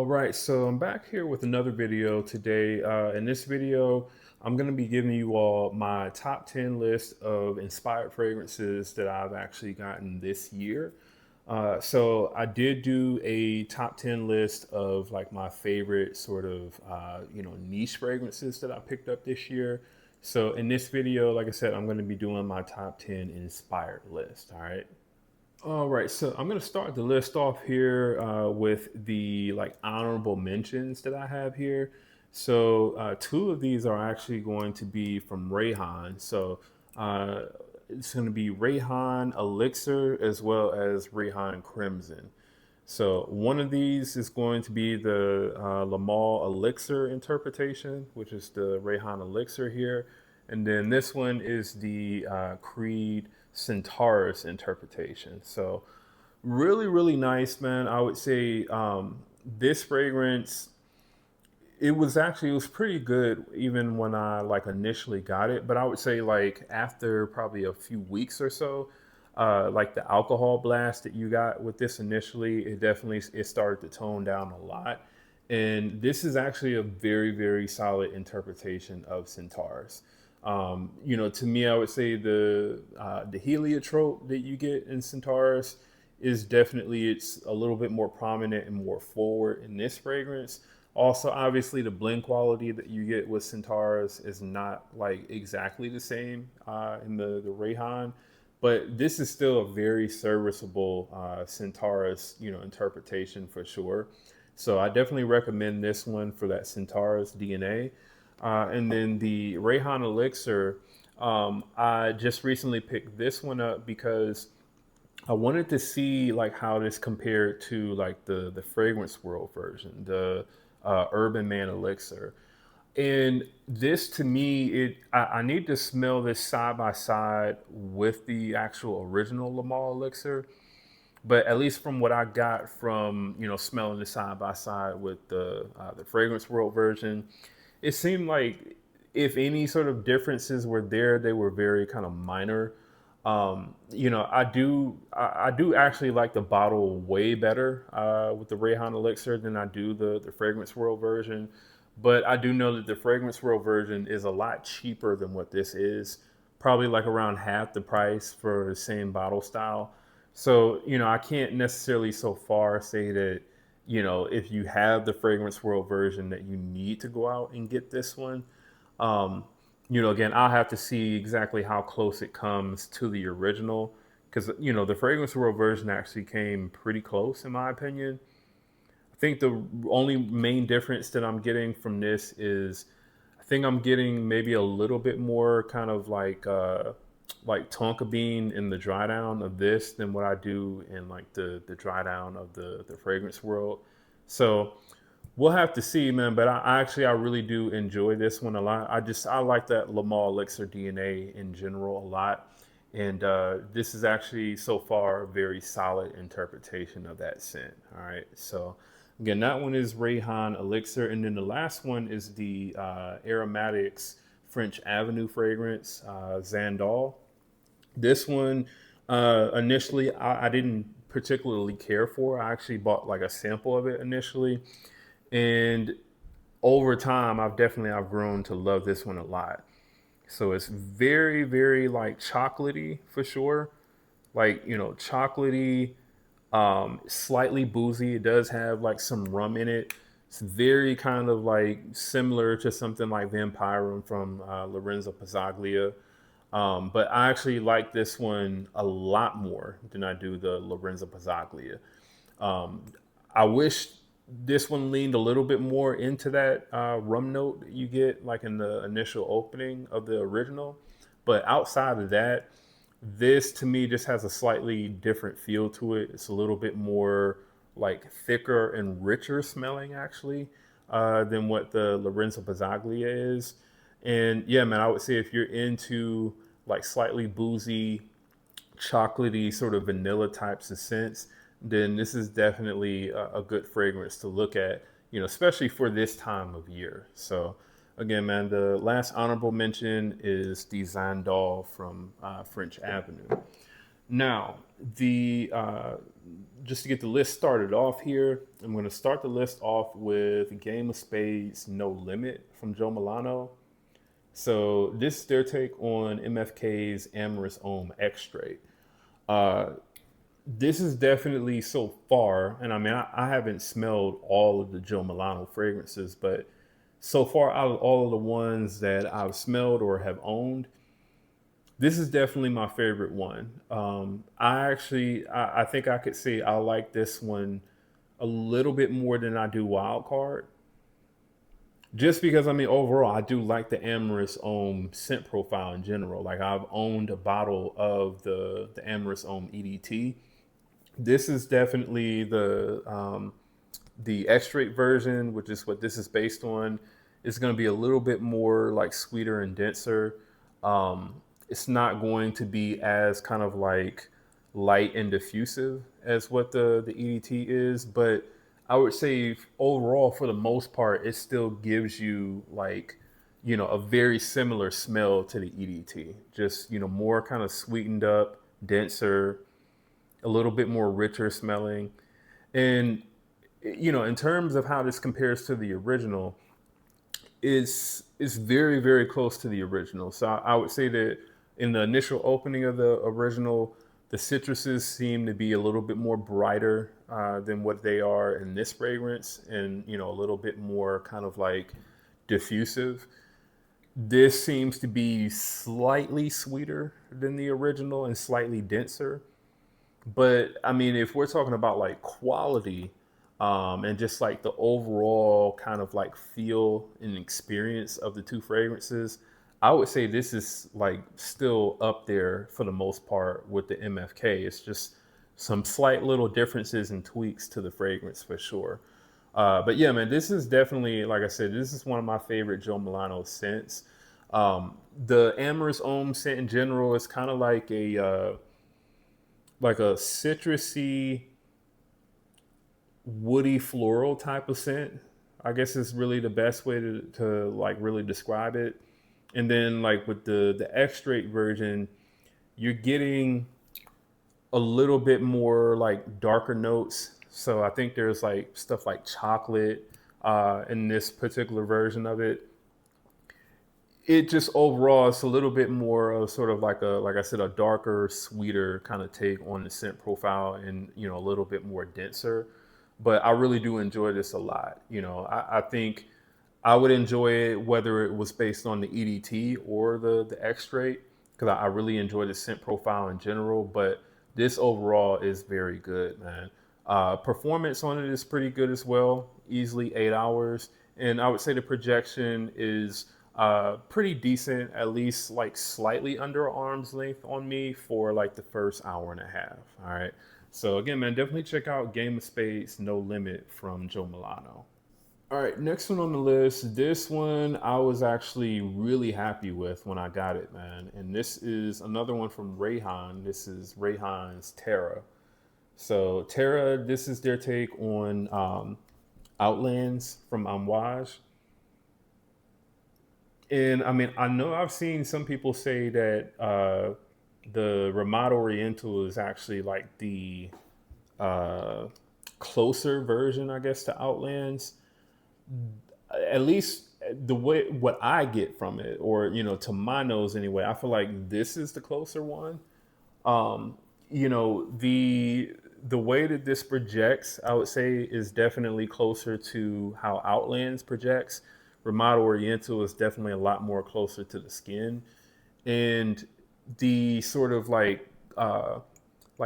Right, so I'm back here with another video today. In this video, I'm going to be giving you all my top 10 list of inspired fragrances that I've actually gotten this year. So I did do a top 10 list of like my favorite sort of, niche fragrances that I picked up this year. So in this video, like I said, I'm going to be doing my top 10 inspired list. All right. All right, so I'm going to start the list off here with the like honorable mentions that I have here. So two of these are actually going to be from Rayhan. So uh, it's going to be Rayhan Elixir as well as Rayhan Crimson. So one of these is going to be the Lamal Elixir interpretation, which is the Rayhan Elixir here. And then this one is the Creed Centaurus interpretation. So really, really nice, man. I would say this fragrance, it was pretty good even when I like initially got it. But I would say like after probably a few weeks or so, like the alcohol blast that you got with this initially, it started to tone down a lot. And this is actually a very, very solid interpretation of Centaurus. To me, I would say the heliotrope that you get in Centaurus is definitely it's a little bit more prominent and more forward in this fragrance. Also, obviously, the blend quality that you get with Centaurus is not like exactly the same in the Rayhan, but this is still a very serviceable Centaurus, interpretation for sure. So I definitely recommend this one for that Centaurus DNA. And then the Rayhan Elixir, I just recently picked this one up because I wanted to see like how this compared to like the Fragrance World version, the Urban Man Elixir. And this to me, I need to smell this side by side with the actual original Lamal Elixir. But at least from what I got from smelling this side by side with the Fragrance World version, it seemed like if any sort of differences were there, they were very kind of minor. I do actually like the bottle way better with the Rayhan Elixir than I do the Fragrance World version. But I do know that the Fragrance World version is a lot cheaper than what this is, probably like around half the price for the same bottle style. So, I can't necessarily so far say that, if you have the Fragrance World version that you need to go out and get this one. Um, again, I'll have to see exactly how close it comes to the original because, the Fragrance World version actually came pretty close, in my opinion. I think the only main difference that I'm getting from this is I think I'm getting maybe a little bit more kind of like tonka bean in the dry down of this than what I do in like the dry down of the Fragrance World. So we'll have to see, man. But I really do enjoy this one a lot. I like that Lamal Elixir DNA in general a lot, and this is actually so far a very solid interpretation of that scent. All right, so again, that one is Rayhan Elixir, and then the last one is the Aromatics French Avenue fragrance, Xandal. This one, initially, I didn't particularly care for. I actually bought like a sample of it initially, and over time, I've grown to love this one a lot. So it's very, very like chocolatey for sure. Like, chocolatey, slightly boozy. It does have like some rum in it. It's very kind of like similar to something like Vampirum from Lorenzo Pizzaglia. But I actually like this one a lot more than I do the Lorenzo Pizzaglia. Um, I wish this one leaned a little bit more into that rum note that you get like in the initial opening of the original. But outside of that, this to me just has a slightly different feel to it. It's a little bit more like thicker and richer smelling actually than what the Lorenzo Pizzaglia is. And yeah, man, I would say if you're into like slightly boozy, chocolatey, sort of vanilla types of scents, then this is definitely a good fragrance to look at, especially for this time of year. So, again, man, the last honorable mention is the Xandal from French Avenue. Now, the just to get the list started off here, I'm going to start the list off with Game of Spades No Limit from Joe Milano. So this is their take on MFK's Amorous Ohm X Straight. Uh, this is definitely so far, and I mean, I haven't smelled all of the Joe Milano fragrances, but so far out of all of the ones that I've smelled or have owned, this is definitely my favorite one. I think I could say I like this one a little bit more than I do Wild Card. Just because I mean overall I do like the Amorous Ohm scent profile in general. Like I've owned a bottle of the Amorous Ohm EDT. This is definitely the extract version, which is what this is based on. It's going to be a little bit more like sweeter and denser. It's not going to be as kind of like light and diffusive as what the EDT is, but I would say overall, for the most part, it still gives you like, a very similar smell to the EDT. Just, more kind of sweetened up, denser, a little bit more richer smelling. And, in terms of how this compares to the original, is very very close to the original. So I would say that in the initial opening of the original, the citruses seem to be a little bit more brighter than what they are in this fragrance, and a little bit more kind of like diffusive. This seems to be slightly sweeter than the original and slightly denser. But I mean, if we're talking about like quality, and just like the overall kind of like feel and experience of the two fragrances, I would say this is like still up there for the most part with the MFK. It's just some slight little differences and tweaks to the fragrance for sure. But yeah, man, this is definitely, like I said, this is one of my favorite Joe Milano scents. The Amorous Ohm scent in general is kind of like a citrusy, woody floral type of scent. I guess is really the best way to like really describe it. And then like with the extract version, you're getting a little bit more like darker notes. So I think there's like stuff like chocolate in this particular version of it. It just overall it's a little bit more of sort of like I said, a darker, sweeter kind of take on the scent profile, and a little bit more denser. But I really do enjoy this a lot. I think I would enjoy it whether it was based on the EDT or the X-Straight, because I really enjoy the scent profile in general. But this overall is very good, man. Performance on it is pretty good as well, easily 8 hours. And I would say the projection is pretty decent, at least like slightly under arm's length on me for like the first hour and a half. All right. So again, man, definitely check out Game of Spades No Limit from Joe Milano. All right, next one on the list. This one I was actually really happy with when I got it, man. And this is another one from Rayhan. This is Rayhan's Terra. So Terra, this is their take on Outlands from Amouage. And I mean, I know I've seen some people say that the Ramada Oriental is actually like the uh, closer version, I guess, to Outlands. At least the way what I get from it, or to my nose anyway, I feel like this is the closer one. Um, the way that this projects, I would say, is definitely closer to how Outlands projects. Ramada Oriental is definitely a lot more closer to the skin, and the sort of like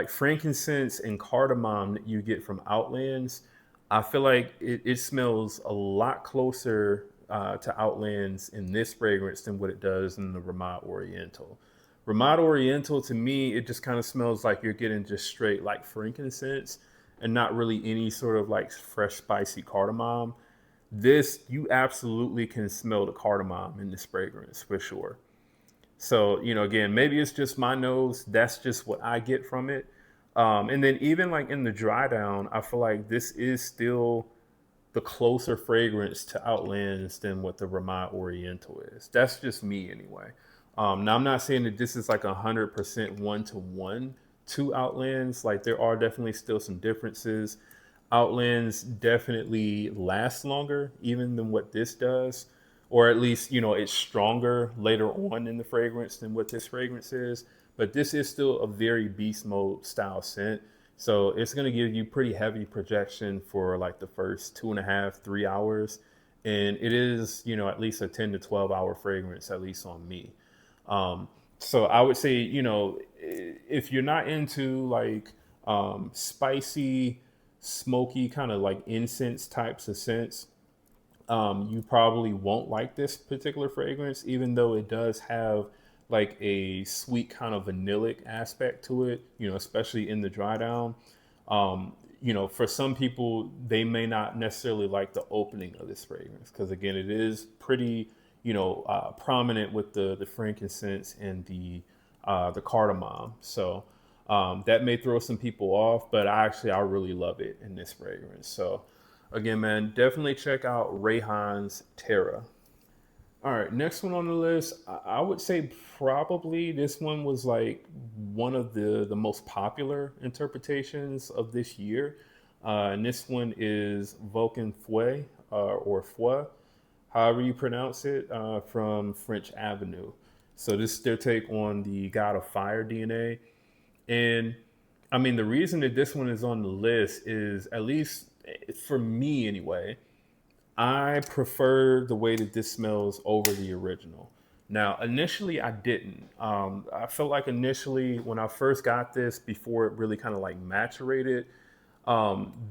frankincense and cardamom that you get from Outlands, I feel like it smells a lot closer to Outlands in this fragrance than what it does in the Ramada Oriental. Ramada Oriental, to me, it just kind of smells like you're getting just straight like frankincense and not really any sort of like fresh spicy cardamom. This, you absolutely can smell the cardamom in this fragrance for sure. So, again, maybe it's just my nose. That's just what I get from it. And then even like in the dry down, I feel like this is still the closer fragrance to Outlands than what the Ramada Oriental is. That's just me anyway. Now I'm not saying that this is like 100% one to one to Outlands. Like there are definitely still some differences. Outlands definitely lasts longer even than what this does, or at least it's stronger later on in the fragrance than what this fragrance is. But this is still a very beast mode style scent, so it's going to give you pretty heavy projection for like the first 2.5 3 hours, and it is at least a 10 to 12 hour fragrance, at least on me. um, so I would say, if you're not into like spicy, smoky kind of like incense types of scents, you probably won't like this particular fragrance, even though it does have like a sweet kind of vanillic aspect to it, especially in the dry down. For some people, they may not necessarily like the opening of this fragrance because, again, it is pretty, prominent with the frankincense and the cardamom. So that may throw some people off, but I really love it in this fragrance. So again, man, definitely check out Rayhan's Terra. All right, next one on the list, I would say probably this one was like one of the most popular interpretations of this year. And this one is Vulcan Feu, or Feu, however you pronounce it, from French Avenue. So this is their take on the God of Fire DNA. And I mean, the reason that this one is on the list is, at least for me anyway, I prefer the way that this smells over the original. Now, initially, I didn't. I felt like initially, when I first got this, before it really kind of like maturated,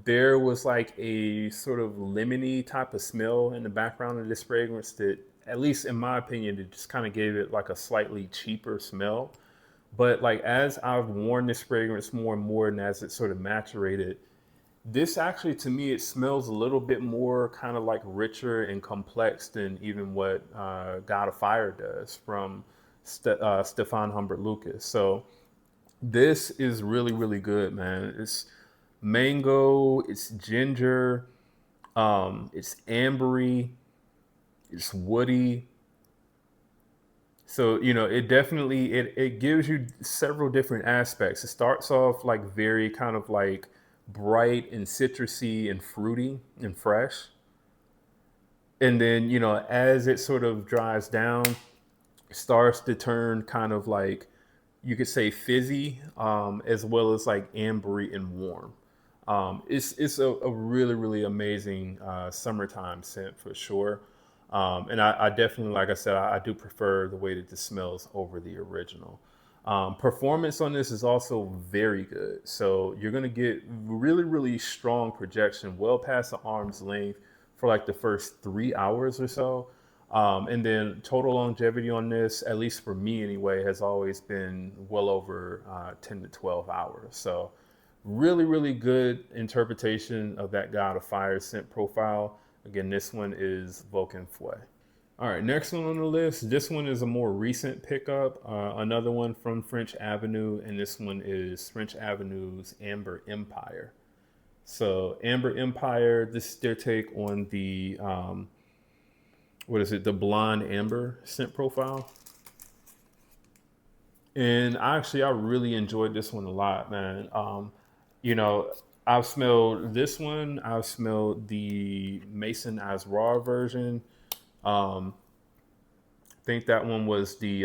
there was like a sort of lemony type of smell in the background of this fragrance that, at least in my opinion, it just kind of gave it like a slightly cheaper smell. But like as I've worn this fragrance more and more, and as it sort of maturated, this actually, to me, it smells a little bit more kind of like richer and complex than even what God of Fire does from Stefan Humbert Lucas. So this is really, really good, man. It's mango, it's ginger, it's ambery, it's woody. So it definitely, it gives you several different aspects. It starts off like very kind of like bright and citrusy and fruity and fresh, and then as it sort of dries down, it starts to turn kind of like, you could say, fizzy, as well as like ambery and warm. It's a really, really amazing summertime scent for sure. And I definitely, like I said, I do prefer the way that this smells over the original. Performance on this is also very good. So you're going to get really, really strong projection well past the arm's length for like the first 3 hours or so. And then total longevity on this, at least for me anyway, has always been well over 10 to 12 hours. So really, really good interpretation of that God of Fire scent profile. Again, this one is Vulcan Feu. All right, next one on the list. This one is a more recent pickup. Another one from French Avenue, and this one is French Avenue's Amber Empire. So Amber Empire, this is their take on the what is it? The Blonde Amber scent profile. And I really enjoyed this one a lot, man. You know, I've smelled this one. I've smelled the Mason as raw version. Um, I think that one was the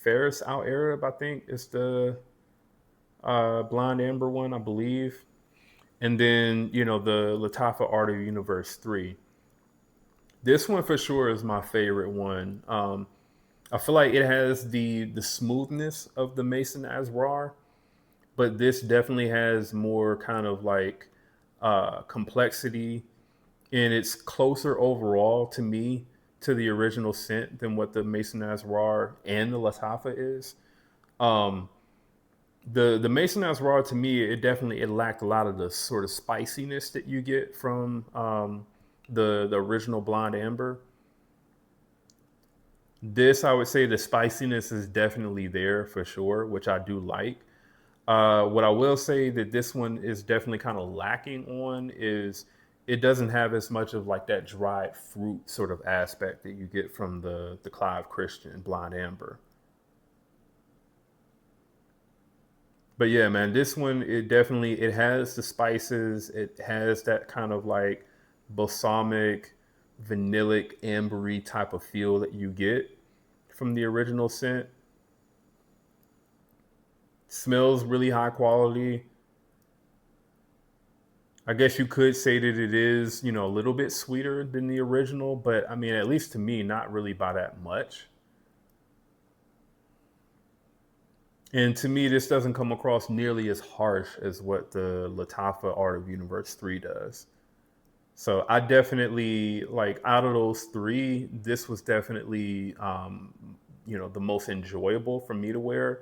Ferris Out Arab. I think is the Blonde Amber one, I believe. And then the Latafa Art of Universe 3. This one for sure is my favorite one. I feel like it has the smoothness of the Mason Asrar, but this definitely has more kind of like complexity, and it's closer overall to me to the original scent than what the Mason Asrar and the Latafa is. Um, the Mason Asrar, to me, it lacked a lot of the sort of spiciness that you get from the original Blonde Amber. This, I would say, the spiciness is definitely there for sure, which I do like. What I will say that this one is definitely kind of lacking on is it doesn't have as much of like that dried fruit sort of aspect that you get from the Clive Christian Blonde Amber. But yeah, man, this one it has the spices. It has that kind of like balsamic, vanillic, ambery type of feel that you get from the original scent. Smells really high quality. I guess you could say that it is, a little bit sweeter than the original, but I mean, at least to me, not really by that much. And to me, this doesn't come across nearly as harsh as what the Latafa Art of Universe 3 does. So I definitely like out of those three, this was definitely the most enjoyable for me to wear.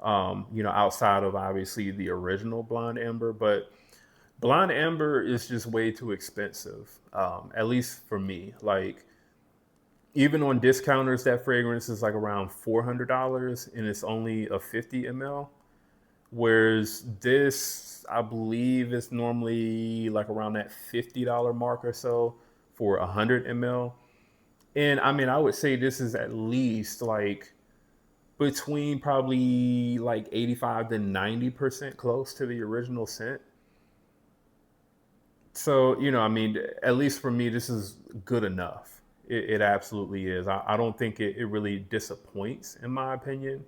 Outside of obviously the original Blonde Amber, but Blonde Amber is just way too expensive. At least for me. Like even on discounters, that fragrance is like around $400, and it's only a 50 ml. Whereas this, I believe, is normally like around that $50 mark or so for 100 ml. And I mean, I would say this is at least like between probably like 85 to 90% close to the original scent. So, I mean, at least for me, this is good enough. It absolutely is. I don't think it really disappoints, in my opinion.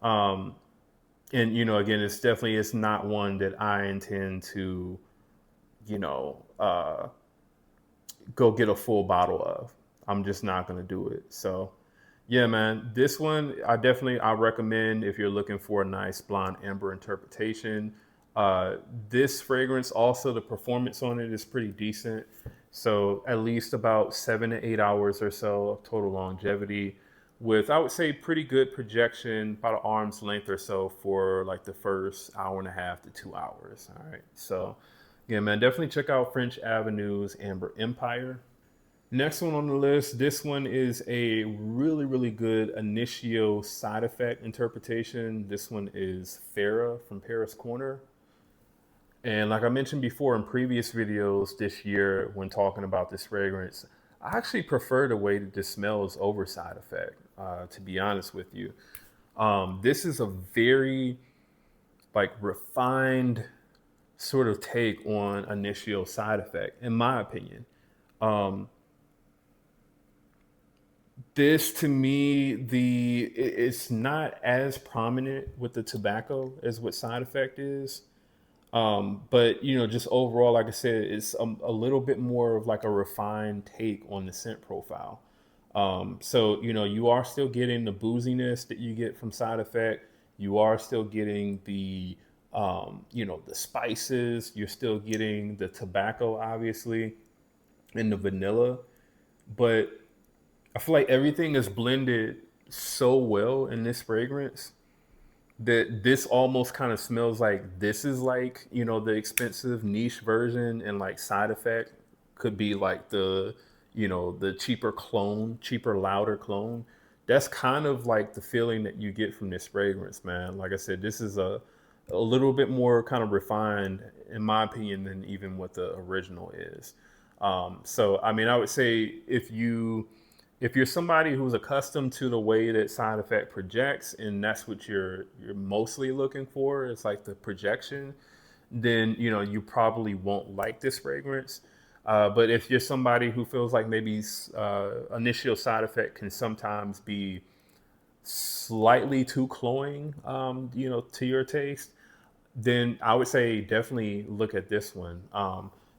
Um, and again, it's not one that I intend to you know go get a full bottle of. I'm just not going to do it. So yeah, man, this one I recommend if you're looking for a nice blonde amber interpretation. This fragrance also, the performance on it is pretty decent. So at least about 7 to 8 hours or so of total longevity, with I would say pretty good projection, about an arm's length or so for like the first hour and a half to 2 hours. All right, so yeah, man, definitely check out French Avenue's Amber Empire. Next one on the list, this one is a really, really good initio side effect interpretation. This one is Farah from Paris Corner. And like I mentioned before in previous videos this year when talking about this fragrance, I actually prefer the way that this smells over side effect, to be honest with you. This is a very like refined sort of take on initial side effect, in my opinion. Um, this to me, it's not as prominent with the tobacco as what side effect is. But just overall, like I said, it's a little bit more of like a refined take on the scent profile. So you are still getting the booziness that you get from side effect. You are still getting the spices. You're still getting the tobacco, obviously, and the vanilla. But I feel like everything is blended so well in this fragrance that this almost kind of smells like this is like the expensive niche version, and like side effect could be like the cheaper louder clone. That's kind of like the feeling that you get from this fragrance, man. Like I said, this is a little bit more kind of refined in my opinion than even what the original is. So I mean, I would say if you're somebody who's accustomed to the way that side effect projects, and that's what you're mostly looking for, it's like the projection, then you probably won't like this fragrance. But if you're somebody who feels like maybe initial side effect can sometimes be slightly too cloying, to your taste, then I would say definitely look at this one.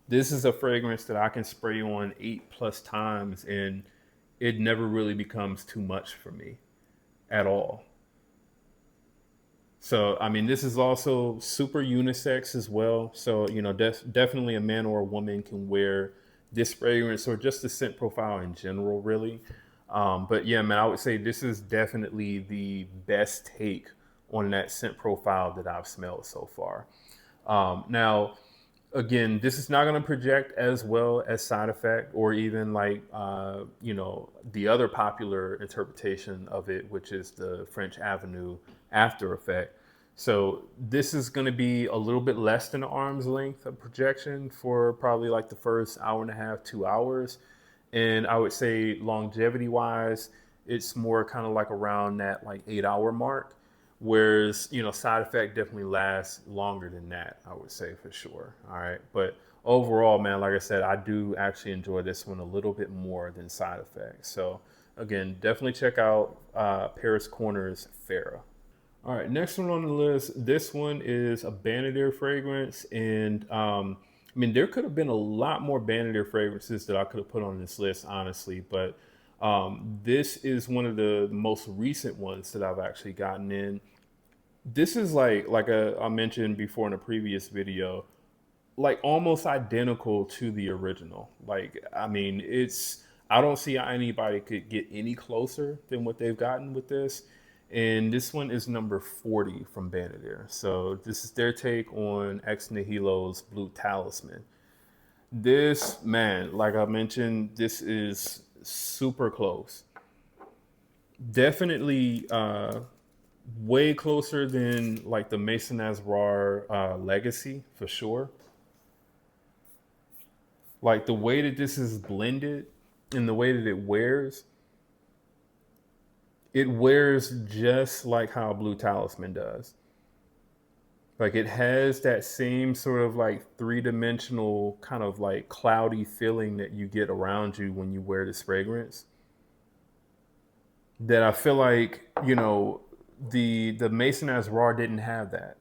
This is a fragrance that I can spray on 8+ times, and it never really becomes too much for me at all. So, I mean, this is also super unisex as well. So, definitely a man or a woman can wear this fragrance or just the scent profile in general, really. But yeah, man, I would say this is definitely the best take on that scent profile that I've smelled so far. Now, again, this is not going to project as well as side effect or even like the other popular interpretation of it, which is the French Avenue after effect. So this is going to be a little bit less than an arm's length of projection for probably like the first hour and a half, 2 hours. And I would say longevity wise, it's more kind of like around that like 8 hour mark, Whereas, side effect definitely lasts longer than that, I would say for sure. All right. But overall, man, like I said, I do actually enjoy this one a little bit more than side effects. So, again, definitely check out Paris Corner's Farah. All right, next one on the list. This one is a Banadier fragrance, and I mean, there could have been a lot more Banadier fragrances that I could have put on this list, honestly. But this is one of the most recent ones that I've actually gotten in. This is I mentioned before in a previous video, like almost identical to the original. Like, I mean, it's I don't see how anybody could get any closer than what they've gotten with this. And this one is number 40 from Banadier. So this is their take on Ex Nihilo's Blue Talisman. This, man, like I mentioned, this is super close. Definitely way closer than like the Mason Asrar Legacy for sure. Like the way that this is blended and the way that it wears just like how Blue Talisman does. Like it has that same sort of like three-dimensional kind of like cloudy feeling that you get around you when you wear this fragrance. That I feel like, the Mason as Raw didn't have that.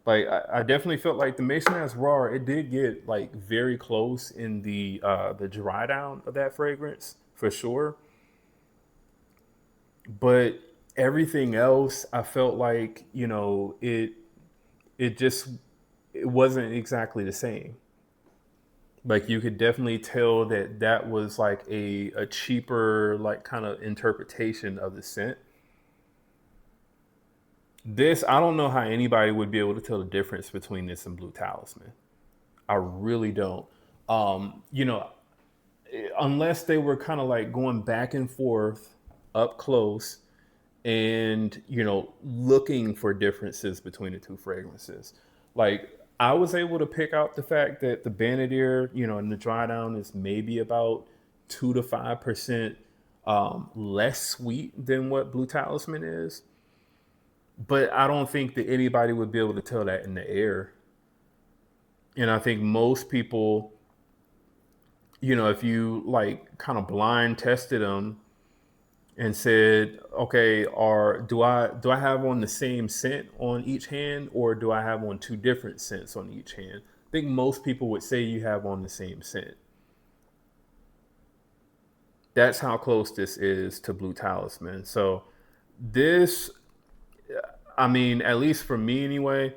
Like I definitely felt like the Mason as Raw, it did get like very close in the dry down of that fragrance for sure. But everything else, I felt like, it just it wasn't exactly the same. Like you could definitely tell that that was like a cheaper like kind of interpretation of the scent. This, I don't know how anybody would be able to tell the difference between this and Blue Talisman. I really don't. You know, unless they were kind of like going back and forth up close and, looking for differences between the two fragrances. Like I was able to pick out the fact that the Banadier, in the dry down is maybe about 2 to 5% less sweet than what Blue Talisman is. But I don't think that anybody would be able to tell that in the air. And I think most people, if you like kind of blind tested them and said, okay, or do I have on the same scent on each hand, or do I have on two different scents on each hand? I think most people would say you have on the same scent. That's how close this is to Blue Talisman. So this, I mean, at least for me anyway,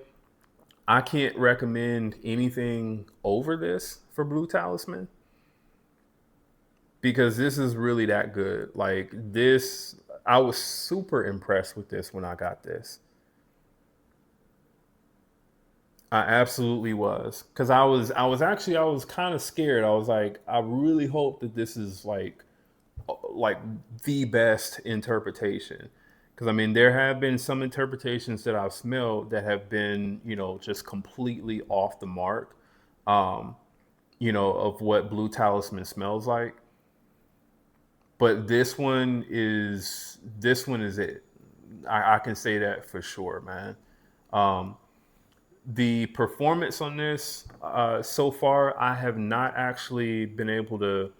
I can't recommend anything over this for Blue Talisman because this is really that good. Like this, I was super impressed with this when I got this. I absolutely was because I was kind of scared. I was like, I really hope that this is like the best interpretation. Because I mean, there have been some interpretations that I've smelled that have been, just completely off the mark, um, of what Blue Talisman smells like. But this one is it. I can say that for sure, man. Um, the performance on this so far, I have not actually been able to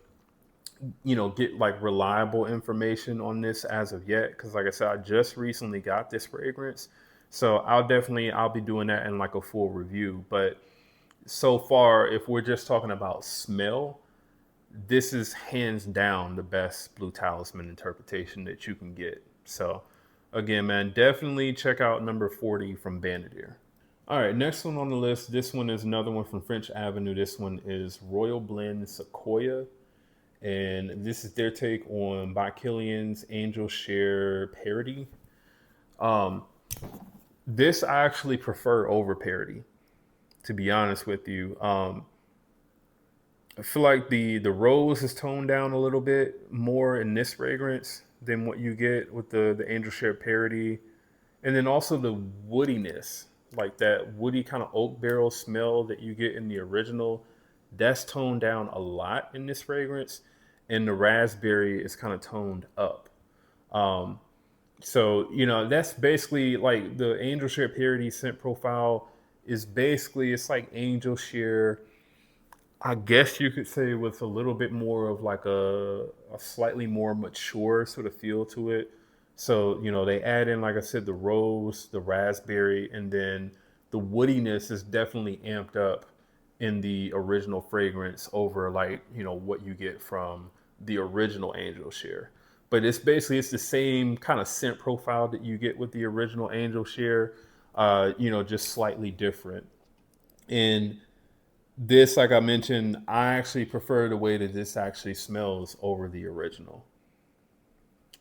get like reliable information on this as of yet because like I said, I just recently got this fragrance, so I'll be doing that in like a full review. But so far, if we're just talking about smell, this is hands down the best Blue Talisman interpretation that you can get. So again, man, definitely check out number 40 from Banadier. All right, next one on the list, this one is another one from French Avenue. This one is Royal Blend Sequoia, and this is their take on By Killian's Angel Share Parody. Um, this I actually prefer over parody, to be honest with you. I feel like the rose is toned down a little bit more in this fragrance than what you get with the Angel Share Parody, and then also the woodiness, like that woody kind of oak barrel smell that you get in the original. That's toned down a lot in this fragrance, and the raspberry is kind of toned up. Um, So, that's basically like the Angel Share Parody scent profile is basically, it's like Angel Share, I guess you could say, with a little bit more of like a slightly more mature sort of feel to it. So, they add in, like I said, the rose, the raspberry, and then the woodiness is definitely amped up in the original fragrance over like, what you get from the original Angel Share. But it's the same kind of scent profile that you get with the original Angel Share, just slightly different. And this, like I mentioned, I actually prefer the way that this actually smells over the original.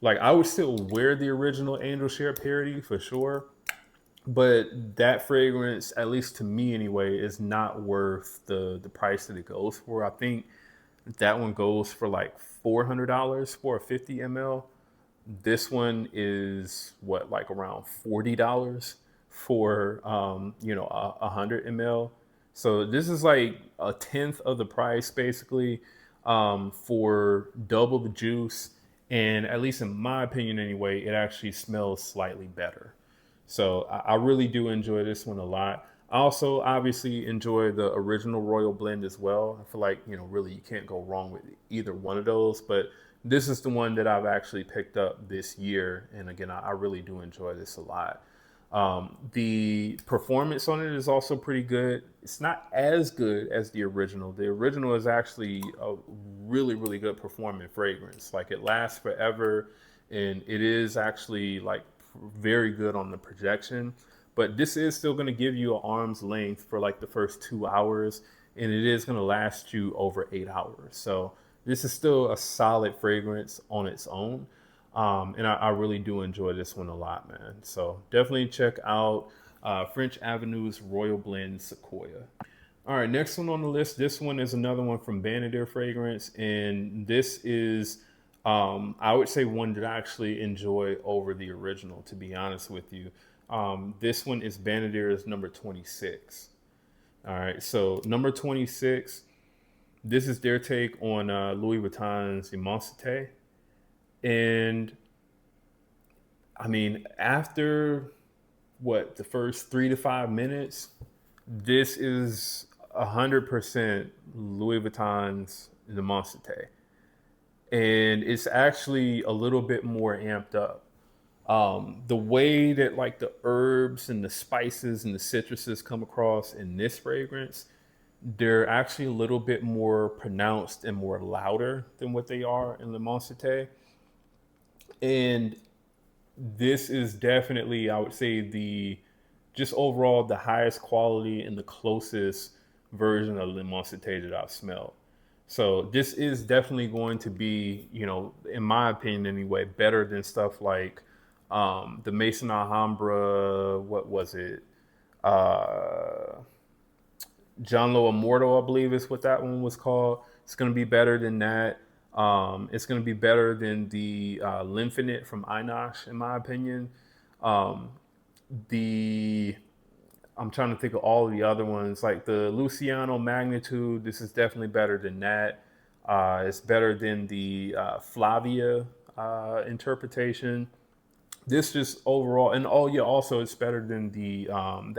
Like, I would still wear the original Angel Share parody for sure, but that fragrance, at least to me anyway, is not worth the price that it goes for. I think that one goes for like $400 for a 50 ml. This one is what, like around $40 for a 100 ml. So this is like a tenth of the price basically, for double the juice, and at least in my opinion anyway, it actually smells slightly better. So I really do enjoy this one a lot. I also obviously enjoy the original Royal Blend as well. I feel like, really you can't go wrong with either one of those. But this is the one that I've actually picked up this year. And again, I really do enjoy this a lot. The performance on it is also pretty good. It's not as good as the original. The original is actually a really, really good performing fragrance. Like, it lasts forever, and it is actually like very good on the projection. But this is still going to give you an arm's length for like the first 2 hours, and it is going to last you over 8 hours. So this is still a solid fragrance on its own. And I really do enjoy this one a lot, man. So definitely check out French Avenue's Royal Blend Sequoia. All right, next one on the list. This one is another one from Banadier Fragrance, and this is, I would say, one that I actually enjoy over the original. To be honest with you, this one is Banadier's number 26. All right, so number 26. This is their take on Louis Vuitton's Immensité. And I mean, after what, the first 3 to 5 minutes, this is 100% Louis Vuitton's Immensité. And it's actually a little bit more amped up. The way that like the herbs and the spices and the citruses come across in this fragrance, they're actually a little bit more pronounced and more louder than what they are in Le Monsité. And this is definitely, I would say, the just overall the highest quality and the closest version of Le Monsité that I've smelled. So this is definitely going to be, in my opinion anyway, better than stuff like the Maison Alhambra. What was it? Uh, John Lo Immortal, I believe is what that one was called. It's going to be better than that. It's going to be better than the Lymphonet from Einosh, in my opinion. Um, the I'm trying to think of all of the other ones, like the Luciano Magnitude. This is definitely better than that. It's better than the Flavia interpretation. This just overall, and oh yeah, also it's better than the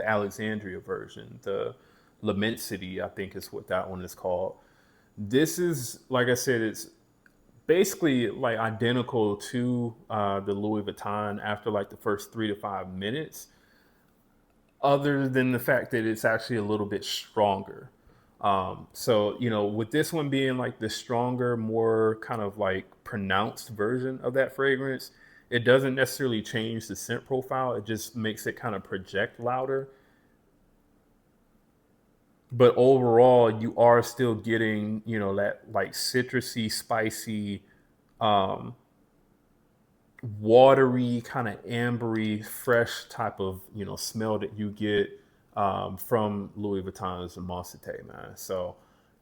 Alexandria version, the Lament City, I think is what that one is called. This is, like I said, it's basically like identical to the Louis Vuitton after like the first 3 to 5 minutes, other than the fact that it's actually a little bit stronger. So, with this one being like the stronger, more kind of like pronounced version of that fragrance, it doesn't necessarily change the scent profile. It just makes it kind of project louder. But overall, you are still getting, that like citrusy, spicy, um, watery, kind of ambery, fresh type of smell that you get from Louis Vuitton's Immensité, man. So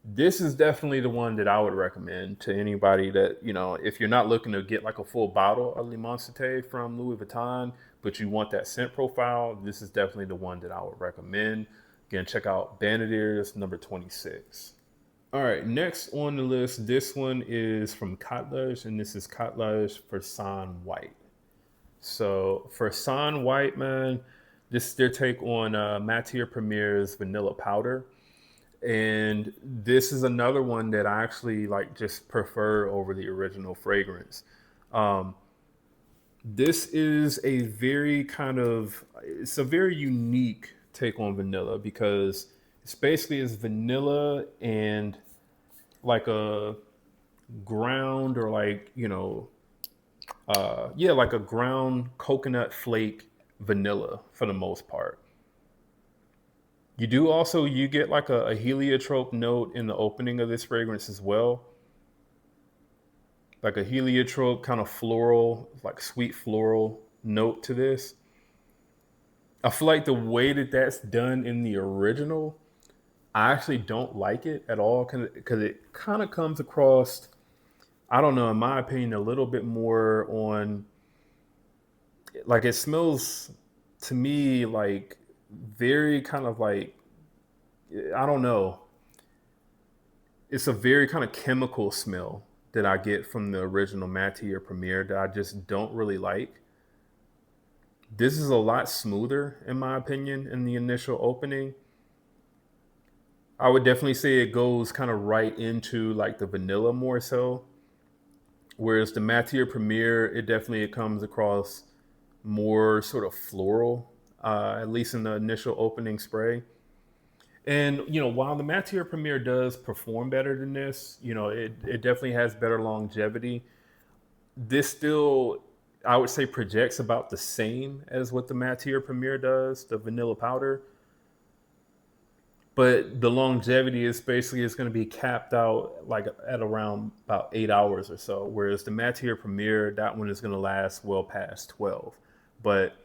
this is definitely the one that I would recommend to anybody that if you're not looking to get like a full bottle of Immensité from Louis Vuitton, but you want that scent profile, this is definitely the one that I would recommend. Again, check out Banadier's number 26. All right, next on the list, this one is from Cottage, and this is Cottage Fursan White. So for Fursan White, man, this is their take on Matier Premier's Vanilla Powder. And this is another one that I actually like just prefer over the original fragrance. Um, this is a very it's a very unique take on vanilla because it's basically is vanilla and like a ground or like, yeah, like a ground coconut flake vanilla for the most part. You get like a heliotrope note in the opening of this fragrance as well, like a heliotrope kind of floral, like sweet floral note to this. I feel like the way that that's done in the original, I actually don't like it at all because it kind of comes across, I don't know, in my opinion, a little bit more on, like it smells to me like very kind of like, I don't know, it's a very kind of chemical smell that I get from the original Matty or Premiere that I just don't really like. This is a lot smoother, in my opinion, in the initial opening. I would definitely say it goes kind of right into like the vanilla more so. Whereas the Matty Premiere, it comes across more sort of floral, at least in the initial opening spray. And while the Matty Premiere does perform better than this, it definitely has better longevity. This still, I would say, projects about the same as what the Matty Premiere does, the vanilla powder. But the longevity is going to be capped out like at around about 8 hours or so, whereas the Matty Premiere, that one is going to last well past 12. But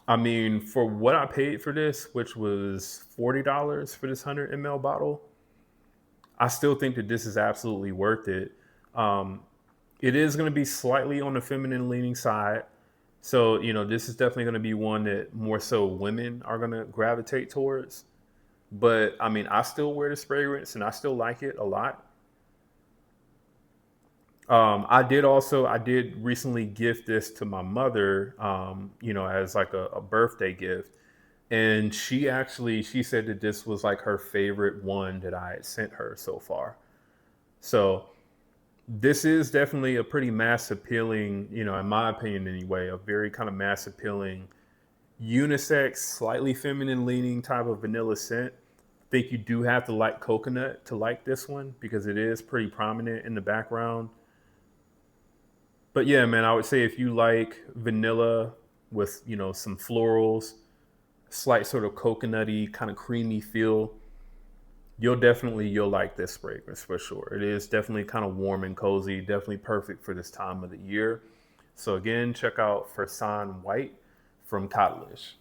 I mean, for what I paid for this, which was $40 for this 100 ml bottle, I still think that this is absolutely worth it. Um, it is going to be slightly on the feminine leaning side. So, this is definitely going to be one that more so women are going to gravitate towards. But I mean, I still wear this fragrance and I still like it a lot. I did recently gift this to my mother, as like a birthday gift. And she said that this was like her favorite one that I had sent her so far. So this is definitely a pretty mass appealing, in my opinion anyway, a very kind of mass appealing, unisex, slightly feminine leaning type of vanilla scent. I think you do have to like coconut to like this one because it is pretty prominent in the background. But yeah, man, I would say if you like vanilla with, some florals, slight sort of coconutty, kind of creamy feel, you'll like this fragrance for sure. It is definitely kind of warm and cozy, definitely perfect for this time of the year. So again, check out Fursan White from Cotlish.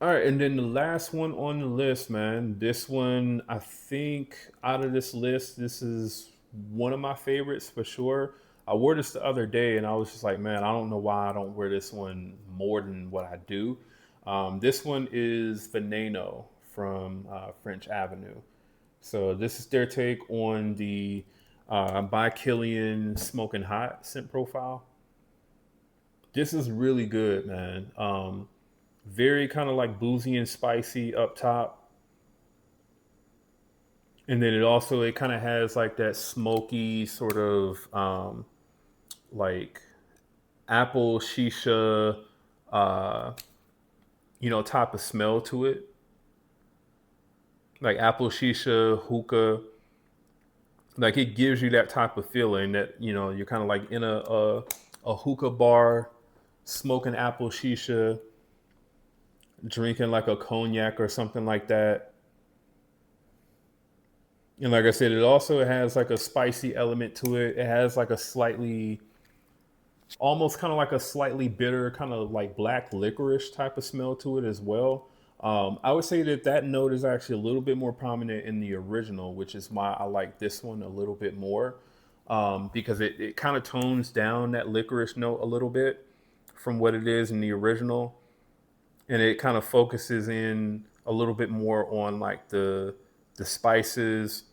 All right, and then the last one on the list, man. This one, I think, out of this list, this is one of my favorites for sure. I wore this the other day, and I was just like, man, I don't know why I don't wear this one more than what I do. This one is Veneno from French Avenue. So this is their take on the by Killian Smoking Hot scent profile. This is really good, man. Very kind of like boozy and spicy up top, and then it kind of has like that smoky sort of like apple shisha, uh, type of smell to it, like apple shisha hookah. Like it gives you that type of feeling that you're kind of like in a hookah bar, smoking apple shisha, drinking like a cognac or something like that. And like I said, it also has like a spicy element to it. It has like a slightly, almost kind of like a slightly bitter, kind of like black licorice type of smell to it as well. I would say that that note is actually a little bit more prominent in the original, which is why I like this one a little bit more, because it kind of tones down that licorice note a little bit from what it is in the original, and it kind of focuses in a little bit more on like the spices,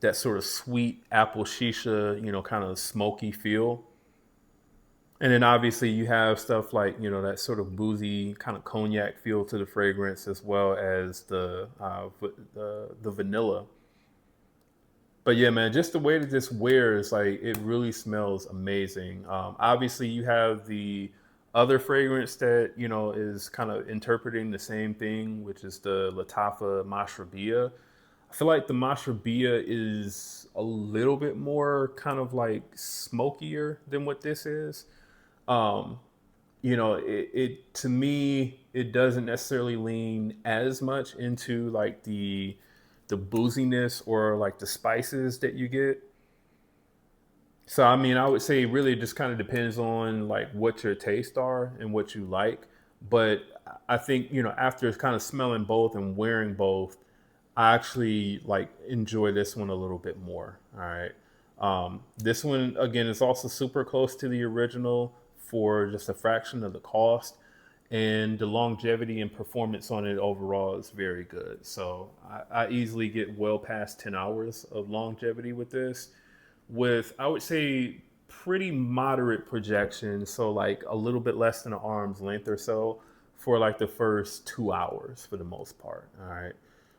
that sort of sweet apple shisha, kind of smoky feel. And then obviously you have stuff like, you know, that sort of boozy kind of cognac feel to the fragrance, as well as the vanilla. But yeah, man, just the way that this wears, like it really smells amazing. Obviously, you have the other fragrance that you know is kind of interpreting the same thing, which is the Latafa Mashrabia. I feel like the Mashrabia is a little bit more kind of like smokier than what this is. Um, you know, it to me it doesn't necessarily lean as much into like the booziness or like the spices that you get. So I mean, I would say really it just kind of depends on like what your tastes are and what you like. But I think, you know, after kind of smelling both and wearing both, I actually like enjoy this one a little bit more. All right. This one again is also super close to the original for just a fraction of the cost, and the longevity and performance on it overall is very good. So I easily get well past 10 hours of longevity with this, with I would say pretty moderate projection. So like a little bit less than an arm's length or so for like the first 2 hours for the most part. All right.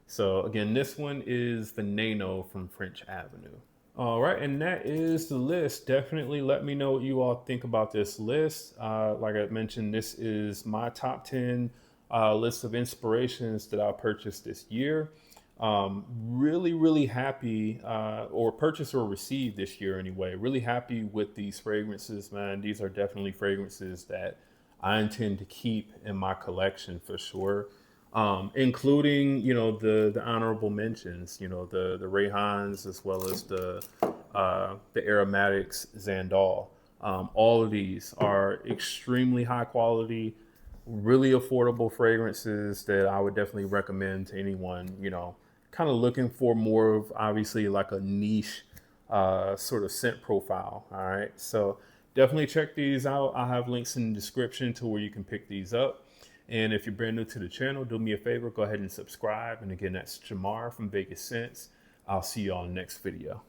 So again, this one is Veneno from French Avenue. All right, and that is the list. Definitely let me know what you all think about this list. Like I mentioned, this is my top 10 list of inspirations that I purchased this year. Really, really happy, or purchased or received this year anyway. Really happy with these fragrances, man. These are definitely fragrances that I intend to keep in my collection for sure, including, you know, the honorable mentions, you know, the Rayhans, as well as the aromatics Xandal. All of these are extremely high quality, really affordable fragrances that I would definitely recommend to anyone, you know, kind of looking for more of obviously like a niche sort of scent profile. All right. So definitely check these out. I'll have links in the description to where you can pick these up. And if you're brand new to the channel, do me a favor, go ahead and subscribe. And again, that's Jamar from Vegas Scents. I'll see you on the next video.